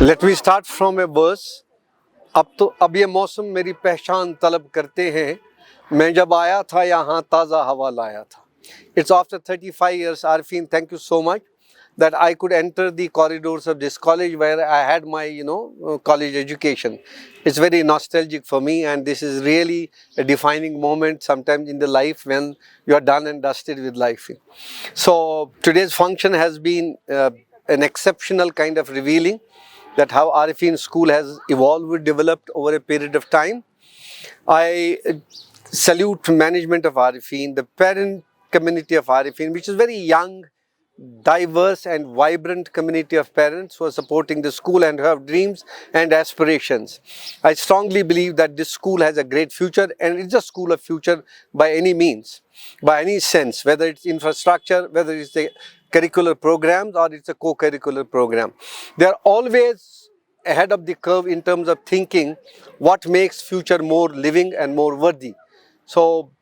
Let me start from a verse. अब ये मौसम मेरी पहचान तलब करते हैं, मैं जब आया था यहाँ ताज़ा हवा लाया था. It's after 35 years, Arifin, thank you so much that I could enter the corridors of this college where I had my, college education. It's very nostalgic for me, and this is really a defining moment sometimes in the life when you are done and dusted with life. So today's function has been an exceptional kind of revealing that how Arifin School has evolved, developed over a period of time. I salute management of Arifin, the parent community of Arifin, which is very young, diverse and vibrant community of parents who are supporting the school and who have dreams and aspirations. I strongly believe that this school has a great future, and it's a school of future by any means, by any sense, whether it's infrastructure, whether it's the curricular programs or it's a co-curricular program. They are always ahead of the curve in terms of thinking what makes future more living and more worthy. So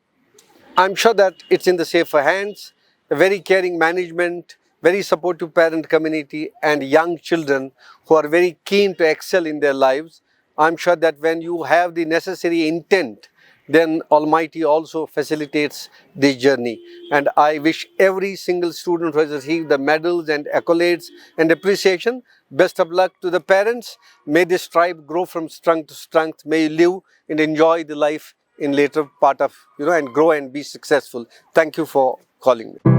I'm sure that it's in the safer hands, a very caring management, very supportive parent community and young children who are very keen to excel in their lives. I'm sure that when you have the necessary intent, then Almighty also facilitates this journey. And I wish every single student who has received the medals and accolades and appreciation, best of luck to the parents. May this tribe grow from strength to strength. May you live and enjoy the life in later part of, and grow and be successful. Thank you for calling me.